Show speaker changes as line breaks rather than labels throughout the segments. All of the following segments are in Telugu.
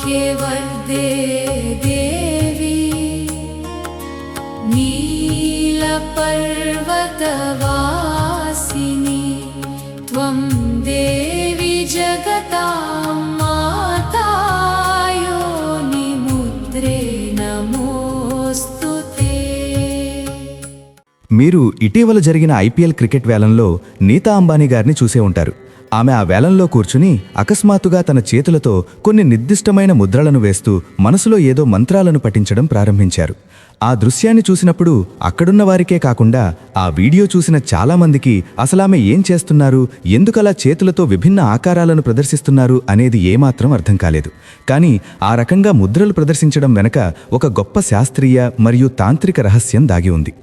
सौभाग्यवर्धे देवी नीलपर्वतवासिनी त्वं देवी जगतां माता योनिमुद्रे नमोस्तुते।
మీరు ఇటీవల జరిగిన ఐపీఎల్ క్రికెట్ వేలంలో నీతా అంబానీ గారిని చూసే ఉంటారు. ఆమె ఆ వేలంలో కూర్చుని అకస్మాత్తుగా తన చేతులతో కొన్ని నిర్దిష్టమైన ముద్రలను వేస్తూ మనసులో ఏదో మంత్రాలను పఠించడం ప్రారంభించారు. ఆ దృశ్యాన్ని చూసినప్పుడు అక్కడున్న వారికే కాకుండా ఆ వీడియో చూసిన చాలామందికి అసలామె ఏం చేస్తున్నారు, ఎందుకలా చేతులతో విభిన్న ఆకారాలను ప్రదర్శిస్తున్నారు అనేది ఏమాత్రం అర్థం కాలేదు. కానీ ఆ రకంగా ముద్రలు ప్రదర్శించడం వెనక ఒక గొప్ప శాస్త్రీయ మరియు తాంత్రిక రహస్యం దాగి ఉంది.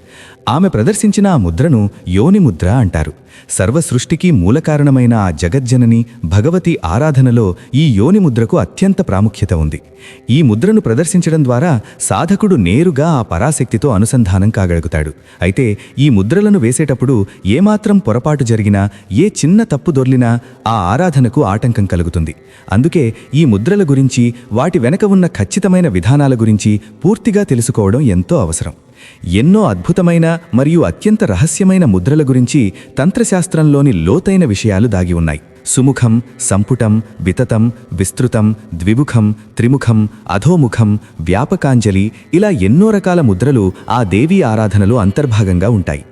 ఆమె ప్రదర్శించిన ఆ ముద్రను యోని ముద్ర అంటారు. సర్వ సృష్టికి మూలకారణమైన ఆ జగజ్జనని భగవతి ఆరాధనలో ఈ యోని ముద్రకు అత్యంత ప్రాముఖ్యత ఉంది. ఈ ముద్రను ప్రదర్శించడం ద్వారా సాధకుడు నేరుగా ఆ పరాశక్తితో అనుసంధానం కాగలుగుతాడు. అయితే ఈ ముద్రలను వేసేటప్పుడు ఏమాత్రం పొరపాటు జరిగినా, ఏ చిన్న తప్పు దొర్లినా ఆ ఆరాధనకు ఆటంకం కలుగుతుంది. అందుకే ఈ ముద్రల గురించి, వాటి వెనక ఉన్న ఖచ్చితమైన విధానాల గురించి పూర్తిగా తెలుసుకోవడం ఎంతో అవసరం. ఎన్నో అద్భుతమైన మరియు అత్యంత రహస్యమైన ముద్రల గురించి తంత్రశాస్త్రంలోని లోతైన విషయాలు దాగి ఉన్నాయి. సుముఖం, సంపుటం, వితతం, విస్తృతం, ద్విముఖం, త్రిముఖం, అధోముఖం, వ్యాపకాంజలి, ఇలా ఎన్నో రకాల ముద్రలు ఆ దేవీ ఆరాధనలో అంతర్భాగంగా ఉంటాయి.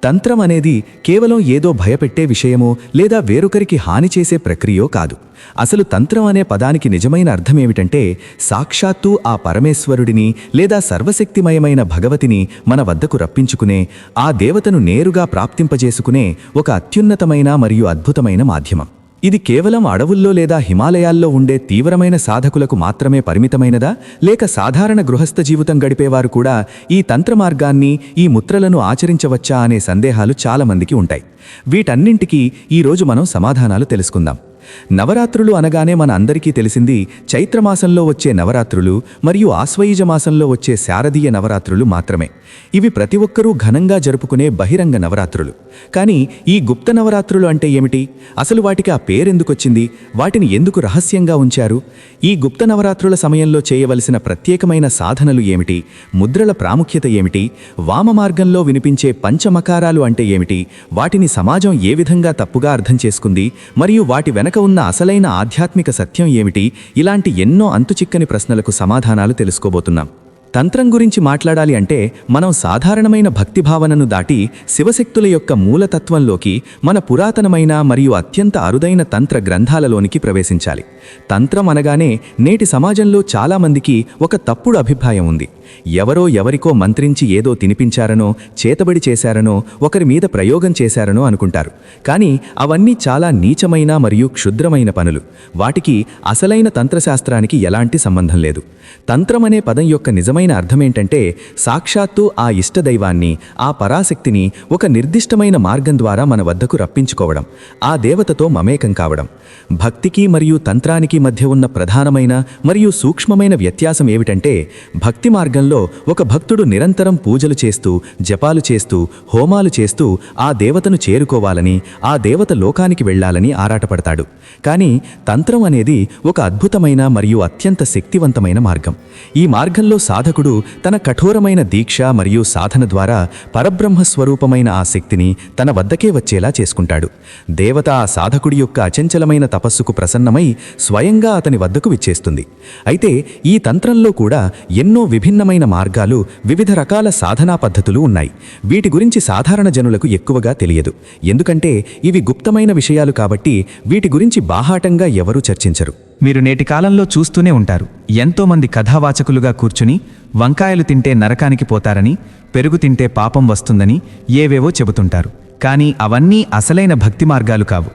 తంత్రం అనేది కేవలం ఏదో భయపెట్టే విషయమో లేదా వేరొకరికి హాని చేసే ప్రక్రియో కాదు. అసలు తంత్రం అనే పదానికి నిజమైన అర్థమేమిటంటే, సాక్షాత్తు ఆ పరమేశ్వరుడిని లేదా సర్వశక్తిమయమైన భగవతిని మన వద్దకు రప్పించుకునే, ఆ దేవతను నేరుగా ప్రాప్తింపజేసుకునే ఒక అత్యున్నతమైన మరియు అద్భుతమైన మాధ్యమం. ఇది కేవలం అడవుల్లో లేదా హిమాలయాల్లో ఉండే తీవ్రమైన సాధకులకు మాత్రమే పరిమితమైనదా, లేక సాధారణ గృహస్థ జీవితం గడిపేవారు కూడా ఈ తంత్ర మార్గాన్ని, ఈ ముద్రలను ఆచరించవచ్చా అనే సందేహాలు చాలామందికి ఉంటాయి. వీటన్నింటికీ ఈరోజు మనం సమాధానాలు తెలుసుకుందాం. నవరాత్రులు అనగానే మన అందరికీ తెలిసింది చైత్రమాసంలో వచ్చే నవరాత్రులు మరియు ఆశ్వయుజ మాసంలో వచ్చే శారదీయ నవరాత్రులు మాత్రమే. ఇవి ప్రతి ఒక్కరూ ఘనంగా జరుపుకునే బహిరంగ నవరాత్రులు. కానీ ఈ గుప్త నవరాత్రులు అంటే ఏమిటి? అసలు వాటికి ఆ పేరెందుకొచ్చింది? వాటిని ఎందుకు రహస్యంగా ఉంచారు? ఈ గుప్త నవరాత్రుల సమయంలో చేయవలసిన ప్రత్యేకమైన సాధనలు ఏమిటి? ముద్రల ప్రాముఖ్యత ఏమిటి? వామ మార్గంలో వినిపించే పంచమకారాలు అంటే ఏమిటి? వాటిని సమాజం ఏ విధంగా తప్పుగా అర్థం చేసుకుంది? మరియు వాటి వెనక ఉన్న అసలైన ఆధ్యాత్మిక సత్యం ఏమిటి? ఇలాంటి ఎన్నో అంతుచిక్కని ప్రశ్నలకు సమాధానాలు తెలుసుకోబోతున్నాం. తంత్రం గురించి మాట్లాడాలి అంటే మనం సాధారణమైన భక్తిభావనను దాటి శివశక్తుల యొక్క మూలతత్వంలోకి, మన పురాతనమైన మరియు అత్యంత అరుదైన తంత్ర గ్రంథాలలోనికి ప్రవేశించాలి. తంత్రం అనగానే నేటి సమాజంలో చాలామందికి ఒక తప్పుడు అభిప్రాయం ఉంది. ఎవరో ఎవరికో మంత్రించి ఏదో తినిపించారనో, చేతబడి చేశారనో, ఒకరి మీద ప్రయోగం చేశారనో అనుకుంటారు. కానీ అవన్నీ చాలా నీచమైన మరియు క్షుద్రమైన పనులు. వాటికి అసలైన తంత్రశాస్త్రానికి ఎలాంటి సంబంధం లేదు. తంత్రం అనే పదం యొక్క నిజమైన అర్థమేంటంటే, సాక్షాత్తు ఆ ఇష్టదైవాన్ని, ఆ పరాశక్తిని ఒక నిర్దిష్టమైన మార్గం ద్వారా మన వద్దకు రప్పించుకోవడం, ఆ దేవతతో మమేకం కావడం. భక్తికి మరియు తంత్రానికి మధ్య ఉన్న ప్రధానమైన మరియు సూక్ష్మమైన వ్యత్యాసం ఏమిటంటే, భక్తి మార్గంలో ఒక భక్తుడు నిరంతరం పూజలు చేస్తూ, జపాలు చేస్తూ, హోమాలు చేస్తూ ఆ దేవతను చేరుకోవాలని, ఆ దేవత లోకానికి వెళ్లాలని ఆరాటపడతాడు. కానీ తంత్రం అనేది ఒక అద్భుతమైన మరియు అత్యంత శక్తివంతమైన మార్గం. ఈ మార్గంలో సాధకుడు తన కఠోరమైన దీక్ష మరియు సాధన ద్వారా పరబ్రహ్మ స్వరూపమైన ఆ శక్తిని తన వద్దకే వచ్చేలా చేసుకుంటాడు. దేవత ఆ సాధకుడి యొక్క అచంచలమైన తపస్సుకు ప్రసన్నమై స్వయంగా అతని వద్దకు విచ్చేస్తుంది. అయితే ఈ తంత్రంలో కూడా ఎన్నో విభిన్నమైన మార్గాలు, వివిధ రకాల సాధనా పద్ధతులు ఉన్నాయి. వీటి గురించి సాధారణ జనులకు ఎక్కువగా తెలియదు. ఎందుకంటే ఇవి గుప్తమైన విషయాలు కాబట్టి వీటి గురించి బాహాటంగా ఎవరూ చర్చించరు.
మీరు నేటి కాలంలో చూస్తూనే ఉంటారు. ఎంతోమంది కథావాచకులుగా కూర్చుని వంకాయలు తింటే నరకానికి పోతారని, పెరుగు తింటే పాపం వస్తుందని ఏవేవో చెబుతుంటారు. కానీ అవన్నీ అసలైన భక్తి మార్గాలు కావు.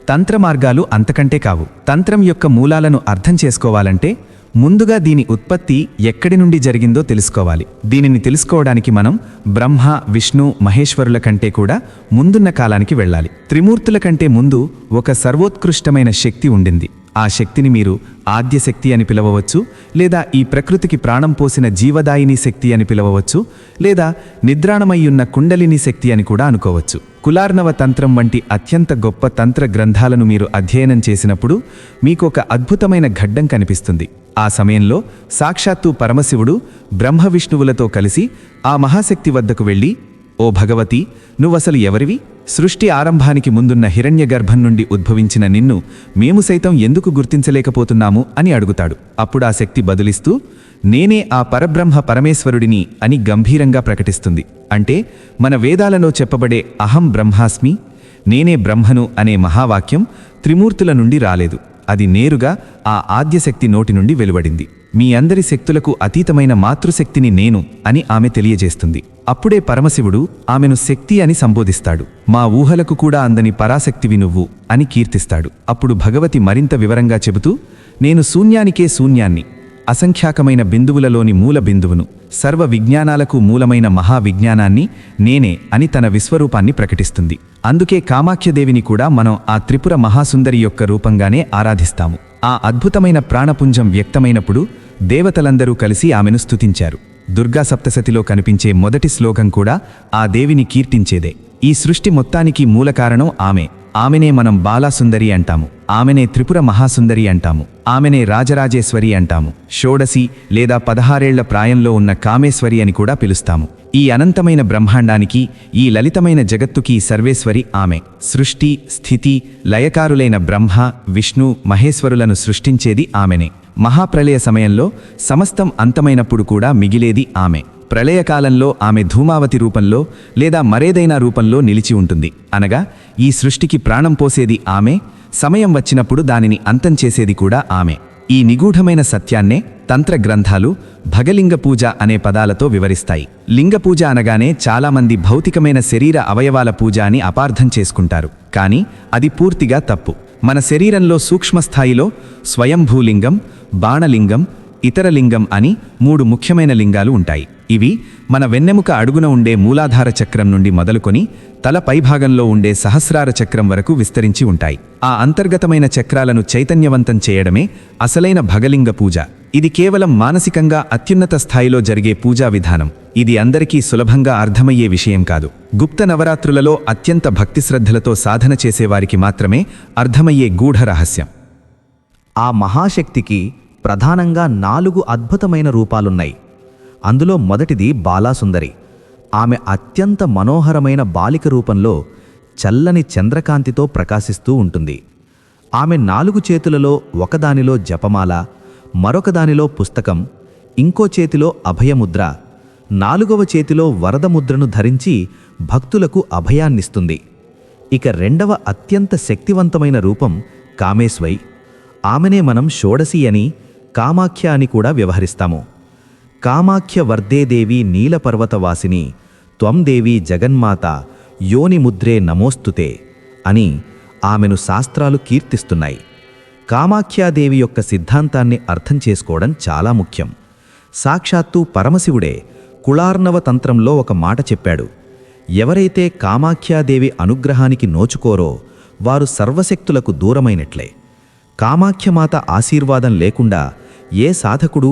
తంత్ర మార్గాలు అంతకంటే కావు. తంత్రం యొక్క మూలాలను అర్థం చేసుకోవాలంటే ముందుగా దీని ఉత్పత్తి ఎక్కడి నుండి జరిగిందో తెలుసుకోవాలి. దీనిని తెలుసుకోవడానికి మనం బ్రహ్మ, విష్ణు, మహేశ్వరుల కంటే కూడా ముందున్న కాలానికి వెళ్ళాలి. త్రిమూర్తుల కంటే ముందు ఒక సర్వోత్కృష్టమైన శక్తి ఉండింది. ఆ శక్తిని మీరు ఆద్యశక్తి అని పిలవవచ్చు, లేదా ఈ ప్రకృతికి ప్రాణం పోసిన జీవదాయిని శక్తి అని పిలవవచ్చు, లేదా నిద్రాణమయ్యున్న కుండలిని శక్తి అని కూడా అనుకోవచ్చు. కులార్ణవ తంత్రం వంటి అత్యంత గొప్ప తంత్ర గ్రంథాలను మీరు అధ్యయనం చేసినప్పుడు మీకు ఒక అద్భుతమైన ఘట్టం కనిపిస్తుంది. ఆ సమయంలో సాక్షాత్తు పరమశివుడు బ్రహ్మవిష్ణువులతో కలిసి ఆ మహాశక్తి వద్దకు వెళ్ళి, ఓ భగవతి, నువ్వసలు ఎవరివి? సృష్టి ఆరంభానికి ముందున్న హిరణ్యగర్భం నుండి ఉద్భవించిన నిన్ను మేము సైతం ఎందుకు గుర్తించలేకపోతున్నాము అని అడుగుతాడు. అప్పుడు ఆ శక్తి బదులిస్తూ, నేనే ఆ పరబ్రహ్మ పరమేశ్వరుడిని అని గంభీరంగా ప్రకటిస్తుంది. అంటే మన వేదాలలో చెప్పబడే అహం బ్రహ్మాస్మి, నేనే బ్రహ్మను అనే మహావాక్యం త్రిమూర్తుల నుండి రాలేదు. అది నేరుగా ఆ ఆద్యశక్తి నోటి నుండి వెలువడింది. మీ అందరి శక్తులకు అతీతమైన మాతృశక్తిని నేను అని ఆమె తెలియజేస్తుంది. అప్పుడే పరమశివుడు ఆమెను శక్తి అని సంబోధిస్తాడు. మా ఊహలకు కూడా అందని పరాశక్తివి నువ్వు అని కీర్తిస్తాడు. అప్పుడు భగవతి మరింత వివరంగా చెబుతూ, నేను శూన్యానికే శూన్యాన్ని, అసంఖ్యాకమైన బిందువులలోని మూల బిందువును, సర్వ విజ్ఞానాలకు మూలమైన మహావిజ్ఞానాన్ని నేనే అని తన విశ్వరూపాన్ని ప్రకటిస్తుంది. అందుకే కామాఖ్యదేవిని కూడా మనం ఆ త్రిపుర మహాసుందరి యొక్క రూపంగానే ఆరాధిస్తాము. ఆ అద్భుతమైన ప్రాణపుంజం వ్యక్తమైనప్పుడు దేవతలందరూ కలిసి ఆమెను స్తుతించారు. దుర్గా సప్తశతిలో కనిపించే మొదటి శ్లోకం కూడా ఆ దేవిని కీర్తించేదే. ఈ సృష్టి మొత్తానికి మూల కారణం ఆమెనే మనం బాలాసుందరి అంటాము, ఆమెనే త్రిపుర మహాసుందరి అంటాము, ఆమెనే రాజరాజేశ్వరి అంటాము, షోడసి లేదా 16 ప్రాయంలో ఉన్న కామేశ్వరి అని కూడా పిలుస్తాము. ఈ అనంతమైన బ్రహ్మాండానికి, ఈ లలితమైన జగత్తుకి సర్వేశ్వరి ఆమె. సృష్టి, స్థితి, లయకారులైన బ్రహ్మ, విష్ణు, మహేశ్వరులను సృష్టించేది ఆమెనే. మహాప్రళయ సమయంలో సమస్తం అంతమైనప్పుడు కూడా మిగిలేది ఆమె. ప్రళయకాలంలో ఆమె ధూమావతి రూపంలో లేదా మరేదైనా రూపంలో నిలిచి ఉంటుంది. అనగా ఈ సృష్టికి ప్రాణం పోసేది ఆమె, సమయం వచ్చినప్పుడు దానిని అంతం చేసేది కూడా ఆమె. ఈ నిగూఢమైన సత్యాన్నే తంత్ర గ్రంథాలు భగలింగ పూజ అనే పదాలతో వివరిస్తాయి. లింగ పూజ అనగానే చాలామంది భౌతికమైన శరీర అవయవాల పూజ అని అపార్థం చేసుకుంటారు. కానీ అది పూర్తిగా తప్పు. మన శరీరంలో సూక్ష్మస్థాయిలో స్వయంభూలింగం, బాణలింగం, ఇతర లింగం అని 3 ముఖ్యమైన లింగాలు ఉంటాయి. ఇవి మన వెన్నెముక అడుగున ఉండే మూలాధార చక్రం నుండి మొదలుకొని తల పైభాగంలో ఉండే సహస్రార చక్రం వరకు విస్తరించి ఉంటాయి. ఆ అంతర్గతమైన చక్రాలను చైతన్యవంతం చేయడమే అసలైన భగలింగ పూజ. ఇది కేవలం మానసికంగా అత్యున్నత స్థాయిలో జరిగే పూజా విధానం. ఇది అందరికీ సులభంగా అర్థమయ్యే విషయం కాదు. గుప్త నవరాత్రులలో అత్యంత భక్తిశ్రద్ధలతో సాధన చేసేవారికి మాత్రమే అర్థమయ్యే గూఢ రహస్యం.
ఆ మహాశక్తికి ప్రధానంగా 4 అద్భుతమైన రూపాలున్నాయి. అందులో మొదటిది బాలాసుందరి. ఆమె అత్యంత మనోహరమైన బాలిక రూపంలో చల్లని చంద్రకాంతితో ప్రకాశిస్తూ ఉంటుంది. ఆమె 4 చేతులలో ఒకదానిలో జపమాల, మరొకదానిలో పుస్తకం, ఇంకో చేతిలో అభయముద్ర, 4వ చేతిలో వరదముద్రను ధరించి భక్తులకు అభయాన్నిస్తుంది. ఇక 2వ అత్యంత శక్తివంతమైన రూపం కామేశ్వరి. ఆమెనే మనం షోడసి అని, కామాఖ్య అని కూడా వ్యవహరిస్తాము. కామాఖ్య వర్దేదేవి నీలపర్వతవాసిని త్వం దేవి జగన్మాత యోనిముద్రే నమోస్తుతే అని ఆమెను శాస్త్రాలు కీర్తిస్తున్నాయి. కామాఖ్యాదేవి యొక్క సిద్ధాంతాన్ని అర్థం చేసుకోవడం చాలా ముఖ్యం. సాక్షాత్తు పరమశివుడే కుళార్ణవ తంత్రంలో ఒక మాట చెప్పాడు. ఎవరైతే కామాఖ్యాదేవి అనుగ్రహానికి నోచుకోరో వారు సర్వశక్తులకు దూరమైనట్లే. కామాఖ్యమాత ఆశీర్వాదం లేకుండా ఏ సాధకుడు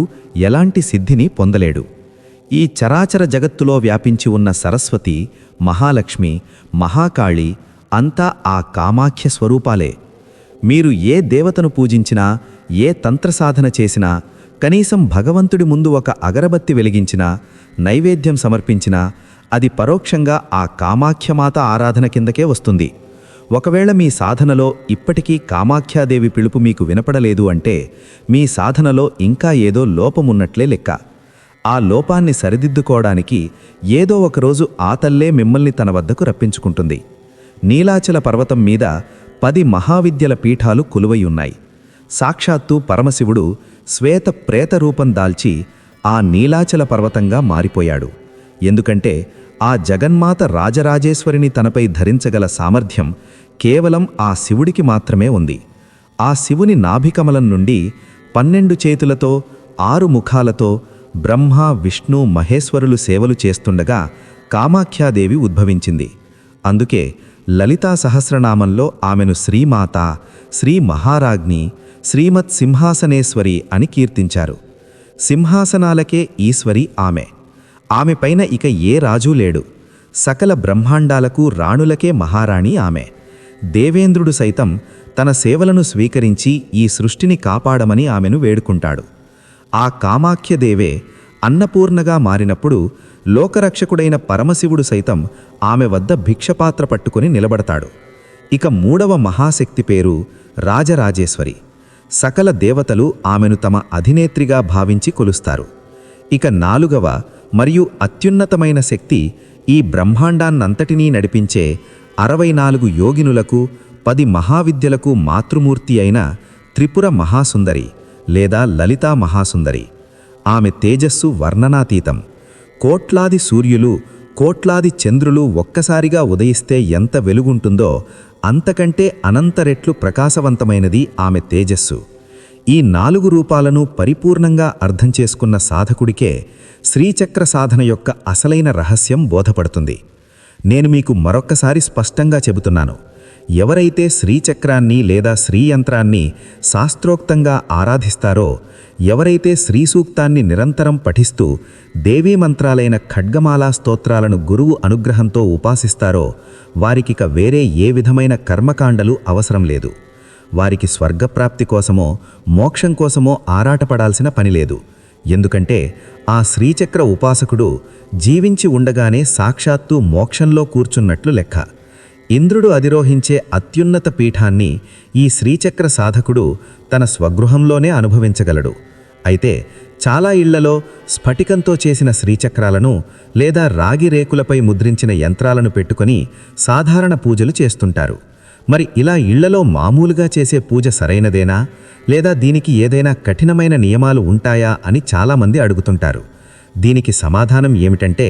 ఎలాంటి సిద్ధిని పొందలేడు. ఈ చరాచర జగత్తులో వ్యాపించి ఉన్న సరస్వతి, మహాలక్ష్మి, మహాకాళి అంతా ఆ కామాఖ్య స్వరూపాలే. మీరు ఏ దేవతను పూజించినా, ఏ తంత్రసాధన చేసినా, కనీసం భగవంతుడి ముందు ఒక అగరబత్తి వెలిగించినా, నైవేద్యం సమర్పించినా అది పరోక్షంగా ఆ కామాఖ్యమాత ఆరాధన కిందకే వస్తుంది. ఒకవేళ మీ సాధనలో ఇప్పటికీ కామాఖ్యాదేవి పిలుపు మీకు వినపడలేదు అంటే మీ సాధనలో ఇంకా ఏదో లోపమున్నట్లే లెక్క. ఆ లోపాన్ని సరిదిద్దుకోవడానికి ఏదో ఒకరోజు ఆ తల్లే మిమ్మల్ని తన వద్దకు రప్పించుకుంటుంది. నీలాచల పర్వతం మీద 10 మహావిద్యల పీఠాలు కొలువై ఉన్నాయి. సాక్షాత్తు పరమశివుడు శ్వేత ప్రేత రూపం దాల్చి ఆ నీలాచల పర్వతంగా మారిపోయాడు. ఎందుకంటే ఆ జగన్మాత రాజరాజేశ్వరిని తనపై ధరించగల సామర్థ్యం కేవలం ఆ శివుడికి మాత్రమే ఉంది. ఆ శివుని నాభికమలం నుండి 12 చేతులతో 6 ముఖాలతో బ్రహ్మ, విష్ణు, మహేశ్వరులు సేవలు చేస్తుండగా కామాఖ్యాదేవి ఉద్భవించింది. అందుకే లలితా సహస్రనామంలో ఆమెను శ్రీమాత, శ్రీ మహారాజ్ఞి, శ్రీమత్ సింహాసనేశ్వరి అని కీర్తించారు. సింహాసనాలకే ఈశ్వరి ఆమె. ఆమె పైన ఇక ఏ రాజూ లేడు. సకల బ్రహ్మాండాలకు రాణులకే మహారాణి ఆమె. దేవేంద్రుడు సైతం తన సేవలను స్వీకరించి ఈ సృష్టిని కాపాడమని ఆమెను వేడుకుంటాడు. ఆ కామాఖ్యదేవే అన్నపూర్ణగా మారినప్పుడు లోకరక్షకుడైన పరమశివుడు సైతం ఆమె వద్ద భిక్షపాత్ర పట్టుకుని నిలబడతాడు. ఇక 3వ మహాశక్తి పేరు రాజరాజేశ్వరి. సకల దేవతలు ఆమెను తమ అధినేత్రిగా భావించి కొలుస్తారు. ఇక 4వ మరియు అత్యున్నతమైన శక్తి ఈ బ్రహ్మాండాన్నంతటినీ నడిపించే 64 యోగినులకు 10 మహావిద్యలకు మాతృమూర్తి అయిన త్రిపుర మహాసుందరి లేదా లలితా మహాసుందరి. ఆమె తేజస్సు వర్ణనాతీతం. కోట్లాది సూర్యులు, కోట్లాది చంద్రులు ఒక్కసారిగా ఉదయిస్తే ఎంత వెలుగుంటుందో అంతకంటే అనంత రెట్లు ప్రకాశవంతమైనది ఆమె తేజస్సు. ఈ 4 రూపాలను పరిపూర్ణంగా అర్థం చేసుకున్న సాధకుడికే శ్రీచక్ర సాధన యొక్క అసలైన రహస్యం బోధపడుతుంది. నేను మీకు మరొక్కసారి స్పష్టంగా చెబుతున్నాను. ఎవరైతే శ్రీచక్రాన్ని లేదా శ్రీయంత్రాన్ని శాస్త్రోక్తంగా ఆరాధిస్తారో, ఎవరైతే శ్రీసూక్తాన్ని నిరంతరం పఠిస్తూ దేవీ మంత్రాలైన ఖడ్గమాలా స్తోత్రాలను గురువు అనుగ్రహంతో ఉపాసిస్తారో వారికిక వేరే ఏ విధమైన కర్మకాండలు అవసరం లేదు. వారికి స్వర్గప్రాప్తి కోసమో మోక్షం కోసమో ఆరాటపడాల్సిన పనిలేదు. ఎందుకంటే ఆ శ్రీచక్ర ఉపాసకుడు జీవించి ఉండగానే సాక్షాత్తు మోక్షంలో కూర్చున్నట్లు లెక్క. ఇంద్రుడు అధిరోహించే అత్యున్నత పీఠాన్ని ఈ శ్రీచక్ర సాధకుడు తన స్వగృహంలోనే అనుభవించగలడు. అయితే చాలా ఇళ్లలో స్ఫటికంతో చేసిన శ్రీచక్రాలను లేదా రాగి రేకులపై ముద్రించిన యంత్రాలను పెట్టుకొని సాధారణ పూజలు చేస్తుంటారు. మరి ఇలా ఇళ్లలో మామూలుగా చేసే పూజ సరైనదేనా, లేదా దీనికి ఏదైనా కఠినమైన నియమాలు ఉంటాయా అని చాలామంది అడుగుతుంటారు. దీనికి సమాధానం ఏమిటంటే,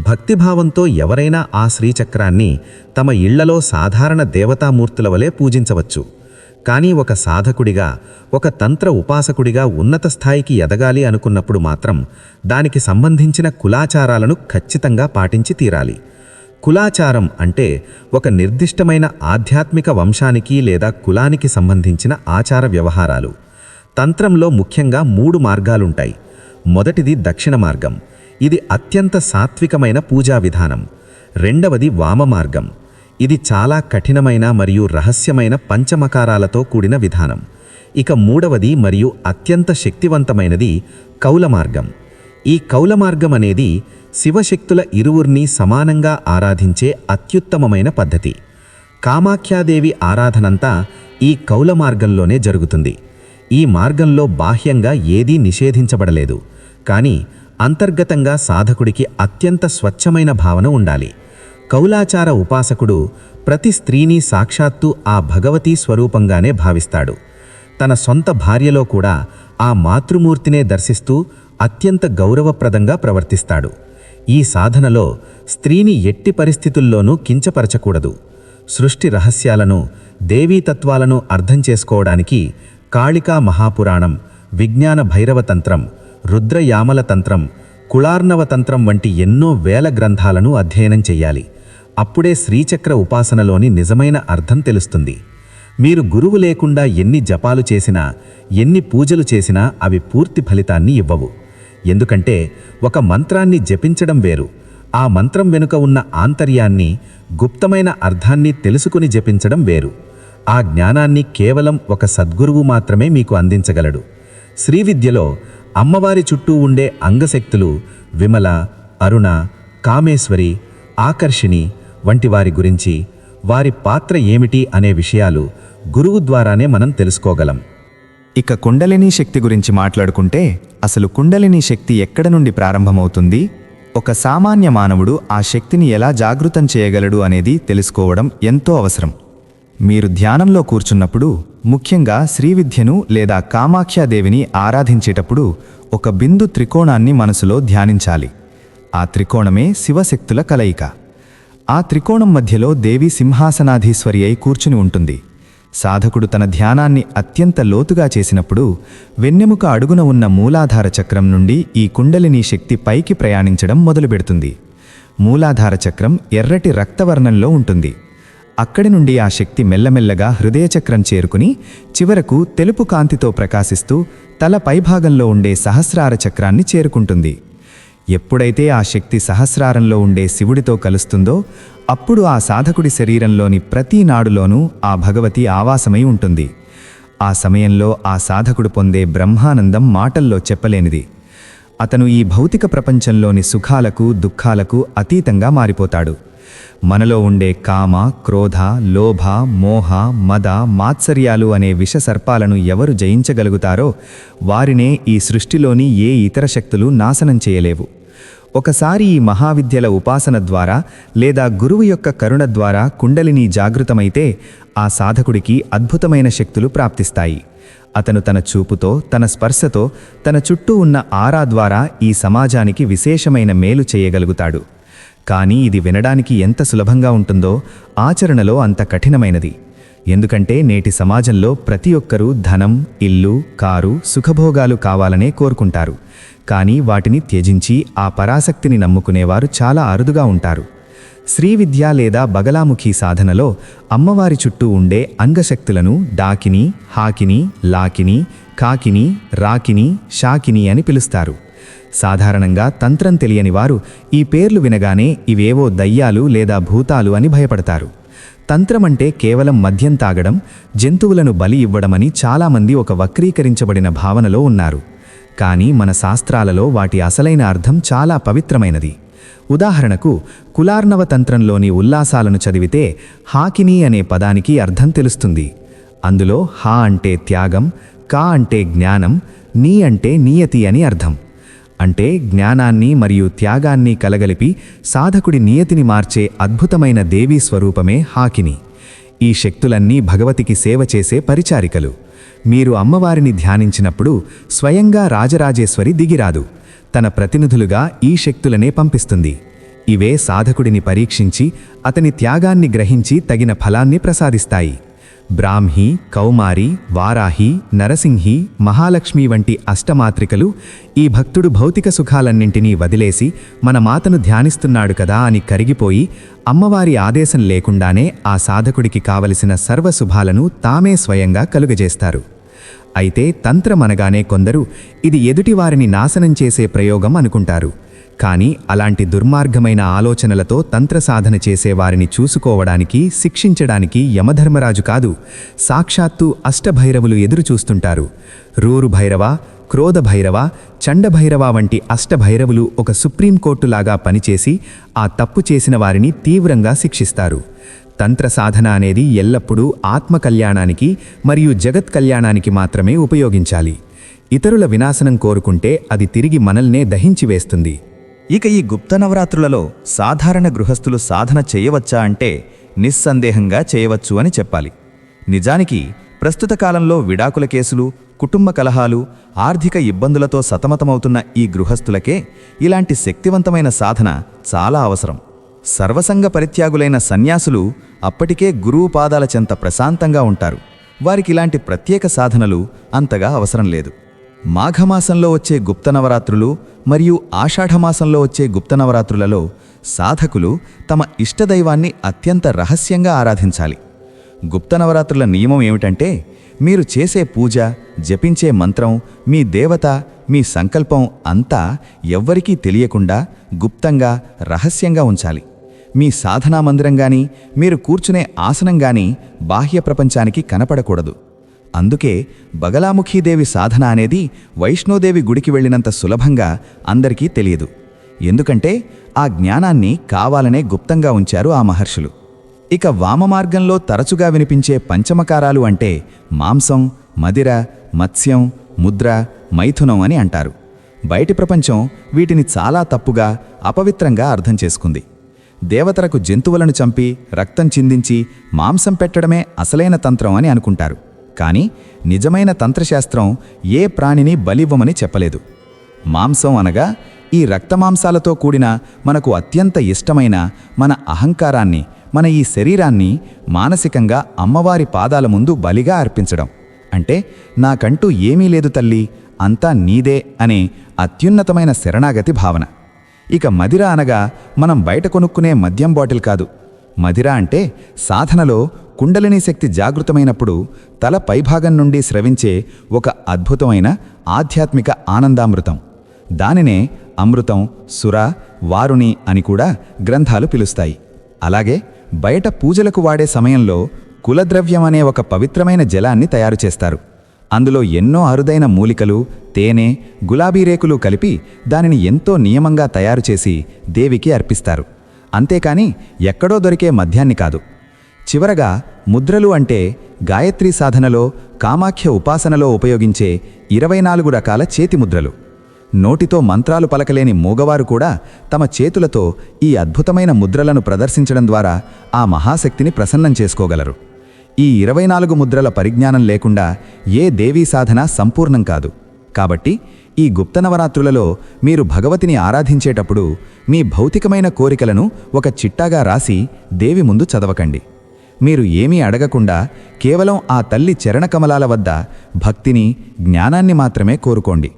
భక్తిభావంతో ఎవరైనా ఆ శ్రీచక్రాన్ని తమ ఇళ్లలో సాధారణ దేవతామూర్తుల వలె పూజించవచ్చు. కానీ ఒక సాధకుడిగా, ఒక తంత్ర ఉపాసకుడిగా ఉన్నత స్థాయికి ఎదగాలి అనుకున్నప్పుడు మాత్రం దానికి సంబంధించిన కులాచారాలను ఖచ్చితంగా పాటించి తీరాలి. కులాచారం అంటే ఒక నిర్దిష్టమైన ఆధ్యాత్మిక వంశానికి లేదా కులానికి సంబంధించిన ఆచార వ్యవహారాలు. తంత్రంలో ముఖ్యంగా 3 మార్గాలుంటాయి. మొదటిది దక్షిణ మార్గం. ఇది అత్యంత సాత్వికమైన పూజా విధానం. రెండవది వామ మార్గం. ఇది చాలా కఠినమైన మరియు రహస్యమైన పంచమకారాలతో కూడిన విధానం. ఇక 3వది మరియు అత్యంత శక్తివంతమైనది కౌల మార్గం. ఈ కౌల మార్గం అనేది శివశక్తుల ఇరువురిని సమానంగా ఆరాధించే అత్యుత్తమమైన పద్ధతి. కామాఖ్యాదేవి ఆరాధనంతా ఈ కౌల మార్గంలోనే జరుగుతుంది. ఈ మార్గంలో బాహ్యంగా ఏదీ నిషేధించబడలేదు, కానీ అంతర్గతంగా సాధకుడికి అత్యంత స్వచ్ఛమైన భావన ఉండాలి. కౌలాచార ఉపాసకుడు ప్రతి స్త్రీని సాక్షాత్తు ఆ భగవతీ స్వరూపంగానే భావిస్తాడు. తన సొంత భార్యలో కూడా ఆ మాతృమూర్తినే దర్శిస్తూ అత్యంత గౌరవప్రదంగా ప్రవర్తిస్తాడు. ఈ సాధనలో స్త్రీని ఎట్టి పరిస్థితుల్లోనూ కించపరచకూడదు. సృష్టి రహస్యాలను, దేవీతత్వాలను అర్థం చేసుకోవడానికి కాళికా మహాపురాణం, విజ్ఞాన భైరవ తంత్రం, రుద్రయామల తంత్రం, కుళార్ణవ తంత్రం వంటి ఎన్నో వేల గ్రంథాలను అధ్యయనం చెయ్యాలి. అప్పుడే శ్రీచక్ర ఉపాసనలోని నిజమైన అర్థం తెలుస్తుంది. మీరు గురువు లేకుండా ఎన్ని జపాలు చేసినా, ఎన్ని పూజలు చేసినా అవి పూర్తి ఫలితాన్ని ఇవ్వవు. ఎందుకంటే ఒక మంత్రాన్ని జపించడం వేరు, ఆ మంత్రం వెనుక ఉన్న ఆంతర్యాన్ని, గుప్తమైన అర్థాన్ని తెలుసుకుని జపించడం వేరు. ఆ జ్ఞానాన్ని కేవలం ఒక సద్గురువు మాత్రమే మీకు అందించగలడు. శ్రీవిద్యలో అమ్మవారి చుట్టూ ఉండే అంగశక్తులు విమల, అరుణ, కామేశ్వరి, ఆకర్షిణి వంటి వారి గురించి, వారి పాత్ర ఏమిటి అనే విషయాలు గురువు ద్వారానే మనం తెలుసుకోగలం.
ఇక కుండలినీ శక్తి గురించి మాట్లాడుకుంటే, అసలు కుండలినీ శక్తి ఎక్కడ నుండి ప్రారంభమవుతుంది, ఒక సామాన్య మానవుడు ఆ శక్తిని ఎలా జాగృతం చేయగలడు అనేది తెలుసుకోవడం ఎంతో అవసరం. మీరు ధ్యానంలో కూర్చున్నప్పుడు, ముఖ్యంగా శ్రీవిద్యను లేదా కామాఖ్యాదేవిని ఆరాధించేటప్పుడు ఒక బిందు త్రికోణాన్ని మనసులో ధ్యానించాలి. ఆ త్రికోణమే శివశక్తుల కలయిక. ఆ త్రికోణం మధ్యలో దేవి సింహాసనాధీశ్వరి అయి కూర్చుని ఉంటుంది. సాధకుడు తన ధ్యానాన్ని అత్యంత లోతుగా చేసినప్పుడు వెన్నెముక అడుగున ఉన్న మూలాధార చక్రం నుండి ఈ కుండలినీ శక్తి పైకి ప్రయాణించడం మొదలుపెడుతుంది. మూలాధార చక్రం ఎర్రటి రక్తవర్ణంలో ఉంటుంది. అక్కడి నుండి ఆ శక్తి మెల్లమెల్లగా హృదయచక్రం చేరుకుని చివరకు తెలుపు కాంతితో ప్రకాశిస్తూ తల పైభాగంలో ఉండే సహస్రార చక్రాన్ని చేరుకుంటుంది. ఎప్పుడైతే ఆ శక్తి సహస్రారంలో ఉండే శివుడితో కలుస్తుందో అప్పుడు ఆ సాధకుడి శరీరంలోని ప్రతి నాడులోనూ ఆ భగవతి ఆవాసమై ఉంటుంది. ఆ సమయంలో ఆ సాధకుడు పొందే బ్రహ్మానందం మాటల్లో చెప్పలేనిది. అతను ఈ భౌతిక ప్రపంచంలోని సుఖాలకు దుఃఖాలకు అతీతంగా మారిపోతాడు. మనలో ఉండే కామ, క్రోధ, లోభ, మోహ, మద, మాత్సర్యాలు అనే విషసర్పాలను ఎవరు జయించగలుగుతారో వారినే ఈ సృష్టిలోని ఏ ఇతర శక్తులు నాశనం చేయలేవు. ఒకసారి ఈ మహావిద్యల ఉపాసన ద్వారా లేదా గురువు యొక్క కరుణ ద్వారా కుండలిని జాగృతమైతే ఆ సాధకుడికి అద్భుతమైన శక్తులు ప్రాప్తిస్తాయి. అతను తన చూపుతో, తన స్పర్శతో, తన చుట్టూ ఉన్న ఆరా ద్వారా ఈ సమాజానికి విశేషమైన మేలు చేయగలుగుతాడు. కానీ ఇది వినడానికి ఎంత సులభంగా ఉంటుందో ఆచరణలో అంత కఠినమైనది. ఎందుకంటే నేటి సమాజంలో ప్రతి ఒక్కరూ ధనం, ఇల్లు, కారు, సుఖభోగాలు కావాలనే కోరుకుంటారు. కానీ వాటిని త్యజించి ఆ పరాశక్తిని నమ్ముకునేవారు చాలా అరుదుగా ఉంటారు. శ్రీవిద్య లేదా బగలాముఖి సాధనలో అమ్మవారి చుట్టూ ఉండే అంగశక్తులను డాకిని, హాకిని, లాకిని, కాకిని, రాకిని, షాకిని అని పిలుస్తారు. సాధారణంగా తంత్రం తెలియని వారు ఈ పేర్లు వినగానే ఇవేవో దయ్యాలు లేదా భూతాలు అని భయపడతారు. తంత్రమంటే కేవలం మద్యం తాగడం, జంతువులను బలి ఇవ్వడమని చాలామంది ఒక వక్రీకరించబడిన భావనలో ఉన్నారు. కానీ మన శాస్త్రాలలో వాటి అసలైన అర్థం చాలా పవిత్రమైనది. ఉదాహరణకు కులార్ణవ తంత్రంలోని ఉల్లాసాలను చదివితే హాకిని అనే పదానికి అర్థం తెలుస్తుంది. అందులో హా అంటే త్యాగం, కా అంటే జ్ఞానం, నీ అంటే నియతి అని అర్థం. అంటే జ్ఞానాన్ని మరియు త్యాగాన్ని కలగలిపి సాధకుడి నియతిని మార్చే అద్భుతమైన దేవీ స్వరూపమే హాకిని. ఈ శక్తులన్నీ భగవతికి సేవ చేసే పరిచారికలు. మీరు అమ్మవారిని ధ్యానించినప్పుడు స్వయంగా రాజరాజేశ్వరి దిగిరాదు, తన ప్రతినిధులుగా ఈ శక్తులనే పంపిస్తుంది. ఇవే సాధకుడిని పరీక్షించి అతని త్యాగాన్ని గ్రహించి తగిన ఫలాన్ని ప్రసాదిస్తాయి. బ్రాహ్మి, కౌమారి, వారాహి, నరసింహి, మహాలక్ష్మి వంటి అష్టమాత్రికలు ఈ భక్తుడు భౌతిక సుఖాలన్నింటినీ వదిలేసి మన మాతను ధ్యానిస్తున్నాడు కదా అని కరిగిపోయి అమ్మవారి ఆదేశం లేకుండానే ఆ సాధకుడికి కావలసిన సర్వశుభాలను తామే స్వయంగా కలుగజేస్తారు. అయితే తంత్రమనగానే కొందరు ఇది ఎదుటివారిని నాశనం చేసే ప్రయోగం అనుకుంటారు. కానీ అలాంటి దుర్మార్గమైన ఆలోచనలతో తంత్రసాధన చేసేవారిని చూసుకోవడానికి, శిక్షించడానికి యమధర్మరాజు కాదు, సాక్షాత్తు అష్టభైరవులు ఎదురు చూస్తుంటారు. రూరు భైరవ, క్రోధ భైరవ, చండభైరవ వంటి అష్టభైరవులు ఒక సుప్రీంకోర్టులాగా పనిచేసి ఆ తప్పు చేసిన వారిని తీవ్రంగా శిక్షిస్తారు. తంత్ర సాధన అనేది ఎల్లప్పుడూ ఆత్మ కళ్యాణానికి మరియు జగత్ కళ్యాణానికి మాత్రమే ఉపయోగించాలి. ఇతరుల వినాశనం కోరుకుంటే అది తిరిగి మనల్నే దహించివేస్తుంది.
ఇక ఈ గుప్త నవరాత్రులలో సాధారణ గృహస్థులు సాధన చేయవచ్చా అంటే నిస్సందేహంగా చేయవచ్చు అని చెప్పాలి. నిజానికి ప్రస్తుత కాలంలో విడాకుల కేసులు, కుటుంబ కలహాలు, ఆర్థిక ఇబ్బందులతో సతమతమవుతున్న ఈ గృహస్థులకే ఇలాంటి శక్తివంతమైన సాధన చాలా అవసరం. సర్వసంగ పరిత్యాగులైన సన్యాసులు అప్పటికే గురువు పాదాల చెంత ప్రశాంతంగా ఉంటారు. వారికి ఇలాంటి ప్రత్యేక సాధనలు అంతగా అవసరం లేదు. మాఘమాసంలో వచ్చే గుప్త నవరాత్రులు మరియు ఆషాఢమాసంలో వచ్చే గుప్త నవరాత్రులలో సాధకులు తమ ఇష్టదైవాన్ని అత్యంత రహస్యంగా ఆరాధించాలి. గుప్త నవరాత్రుల నియమం ఏమిటంటే మీరు చేసే పూజ, జపించే మంత్రం, మీ దేవత, మీ సంకల్పం అంతా ఎవ్వరికీ తెలియకుండా గుప్తంగా రహస్యంగా ఉంచాలి. మీ సాధనా మందిరం గాని, మీరు కూర్చునే ఆసనం గాని బాహ్య ప్రపంచానికి కనపడకూడదు. అందుకే బగలాముఖీదేవి సాధన అనేది వైష్ణోదేవి గుడికి వెళ్ళినంత సులభంగా అందరికీ తెలియదు. ఎందుకంటే ఆ జ్ఞానాన్ని కావాలనే గుప్తంగా ఉంచారు ఆ మహర్షులు. ఇక వామమార్గంలో తరచుగా వినిపించే పంచమకారాలు అంటే మాంసం, మదిర, మత్స్యం, ముద్ర, మైథునం అని అంటారు. బయటి ప్రపంచం వీటిని చాలా తప్పుగా, అపవిత్రంగా అర్థం చేసుకుంది. దేవతలకు జంతువులను చంపి రక్తం చిందించి మాంసం పెట్టడమే అసలైన తంత్రం అని అనుకుంటారు. కానీ నిజమైన తంత్రశాస్త్రం ఏ ప్రాణిని బలివ్వమని చెప్పలేదు. మాంసం అనగా ఈ రక్తమాంసాలతో కూడిన మనకు అత్యంత ఇష్టమైన మన అహంకారాన్ని, మన ఈ శరీరాన్ని మానసికంగా అమ్మవారి పాదాల ముందు బలిగా అర్పించడం. అంటే నాకంటూ ఏమీ లేదు తల్లి, అంతా నీదే అనే అత్యున్నతమైన శరణాగతి భావన. ఇక మదిర అనగా మనం బయట కొనుక్కునే మద్యం బాటిల్ కాదు. మదిర అంటే సాధనలో కుండలిని శక్తి జాగృతమైనప్పుడు తల పైభాగం నుండి స్రవించే ఒక అద్భుతమైన ఆధ్యాత్మిక ఆనందామృతం. దానినే అమృతం, సుర, వారుణి అని కూడా గ్రంథాలు పిలుస్తాయి. అలాగే బయట పూజలకు వాడే సమయంలో
కులద్రవ్యం అనే ఒక పవిత్రమైన జలాన్ని తయారు చేస్తారు. అందులో ఎన్నో అరుదైన మూలికలు, తేనె, గులాబీ రేకులు కలిపి దానిని ఎంతో నియమంగా తయారు చేసి దేవికి అర్పిస్తారు. అంతేకాని ఎక్కడో దొరికే మద్యాన్ని కాదు. చివరగా ముద్రలు అంటే గాయత్రీ సాధనలో, కామాఖ్య ఉపాసనలో ఉపయోగించే 24 రకాల చేతి ముద్రలు. నోటితో మంత్రాలు పలకలేని మూగవారు కూడా తమ చేతులతో ఈ అద్భుతమైన ముద్రలను ప్రదర్శించడం ద్వారా ఆ మహాశక్తిని ప్రసన్నం చేసుకోగలరు. ఈ 24 ముద్రల పరిజ్ఞానం లేకుండా ఏ దేవీ సాధన సంపూర్ణం కాదు. కాబట్టి ఈ గుప్త నవరాత్రులలో మీరు భగవతిని ఆరాధించేటప్పుడు మీ భౌతికమైన కోరికలను ఒక చిట్టాగా రాసి దేవి ముందు చదవకండి. మీరు ఏమీ అడగకుండా కేవలం ఆ తల్లి చరణకమలాల వద్ద భక్తిని, జ్ఞానాన్ని మాత్రమే కోరుకోండి.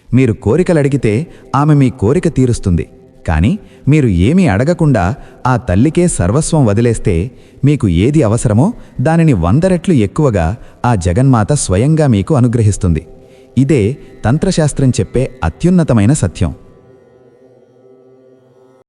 మీరు కోరికలడిగితే ఆమె మీ కోరిక తీరుస్తుంది. కానీ మీరు ఏమీ అడగకుండా ఆ తల్లికే సర్వస్వం వదిలేస్తే మీకు ఏది అవసరమో దానిని 100 రెట్లు ఎక్కువగా ఆ జగన్మాత స్వయంగా మీకు అనుగ్రహిస్తుంది. ఇదే తంత్రశాస్త్రం చెప్పే అత్యున్నతమైన సత్యం.